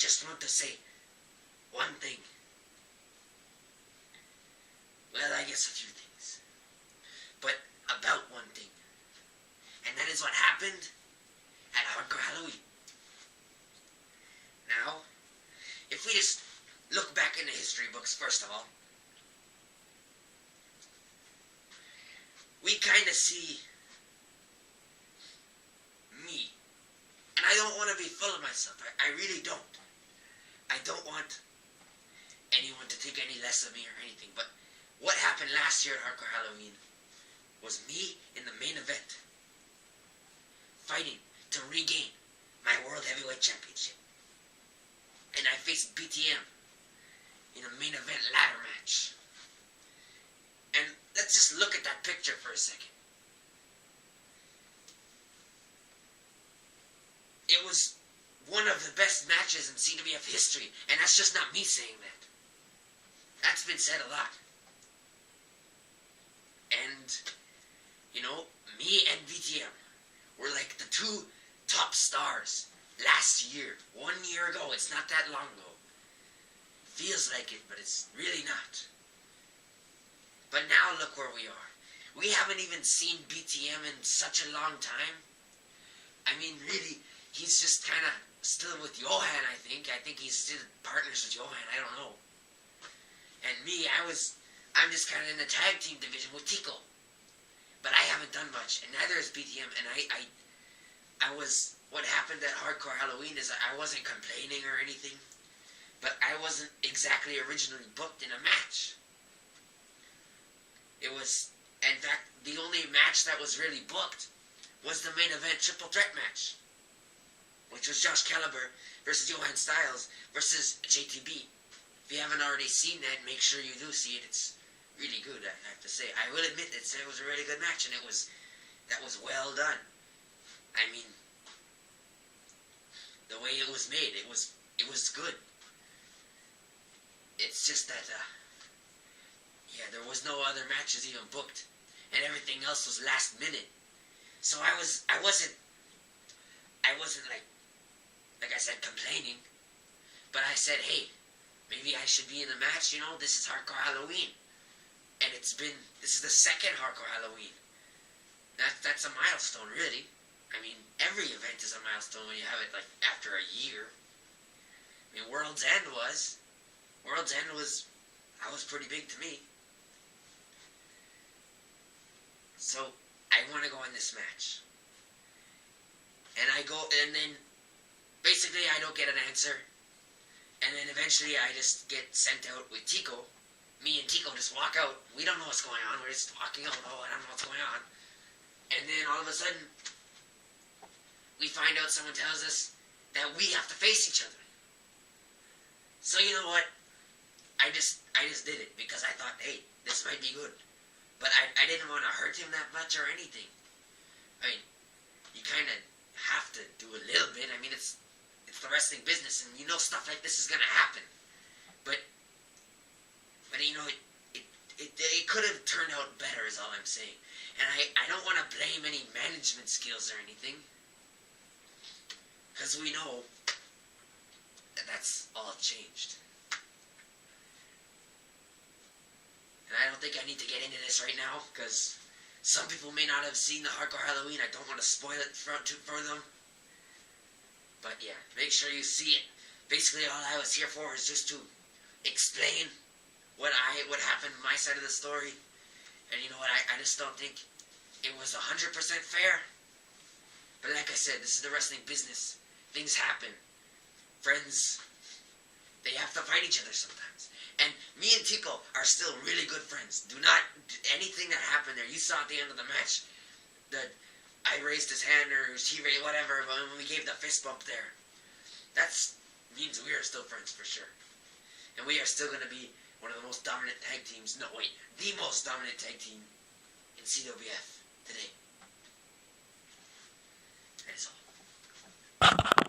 just want to say one thing. Well, I guess a few things. But about one thing. And that is what happened at Hardcore Halloween. Now, if we just look back in the history books, first of all, we kind of see me. And I don't want to be full of myself. I really don't. I don't want anyone to think any less of me or anything. But what happened last year at Hardcore Halloween was me in the main event, fighting to regain my World Heavyweight Championship. And I faced BTM in a main event ladder match. And let's just look at that picture for a second. It was one of the best matches in CWF history, and that's just not me saying that. That's been said a lot. And, you know, me and BTM were like the two top stars last year. 1 year ago. It's not that long ago. Feels like it, but it's really not. But now look where we are. We haven't even seen BTM in such a long time. I mean, really, he's just kind of still with Johan, I think. I think he's still partners with Johan. I don't know. And me, I'm just kind of in the tag team division with Tico. But I haven't done much, and neither is BTM. And I was, what happened at Hardcore Halloween is I wasn't complaining or anything, but I wasn't exactly originally booked in a match. It was, in fact, the only match that was really booked was the main event triple threat match, which was Josh Caliber versus Johan Styles versus JTB. If you haven't already seen that, make sure you do see it. It's really good, I have to say. I will admit it was a really good match, and that was well done. I mean, the way it was made, it was good. It's just that, yeah, there was no other matches even booked, and everything else was last minute. So I wasn't like I said, complaining, but I said, hey, maybe I should be in the match, you know, this is Hardcore Halloween. And this is the second Hardcore Halloween. That's a milestone, really. I mean, every event is a milestone when you have it, like, after a year. I mean, World's End was pretty big to me. So, I want to go in this match. And I go, and then, basically I don't get an answer. And then eventually I just get sent out with Tico. Me and Tico just walk out. We don't know what's going on. We're just walking out. Oh, I don't know what's going on. And then all of a sudden, we find out someone tells us that we have to face each other. So you know what? I just did it because I thought, hey, this might be good. But I didn't want to hurt him that much or anything. I mean, you kind of have to do a little bit. I mean, it's the wrestling business, and you know stuff like this is going to happen. But you know, it could have turned out better is all I'm saying. And I don't want to blame any management skills or anything, because we know that that's all changed. And I don't think I need to get into this right now, because some people may not have seen the Hardcore Halloween. I don't want to spoil it for them. But yeah, make sure you see it. Basically, all I was here for is just to explain what happened, my side of the story. And you know what, I just don't think it was 100% fair. But like I said, this is the wrestling business. Things happen. Friends, they have to fight each other sometimes. And me and Tico are still really good friends. Do not, anything that happened there, you saw at the end of the match, that I raised his hand or he raised whatever, but when we gave the fist bump there, that means we are still friends for sure. And we are still going to be one of the most dominant tag teams, no wait, the most dominant tag team in CWF today. That is all.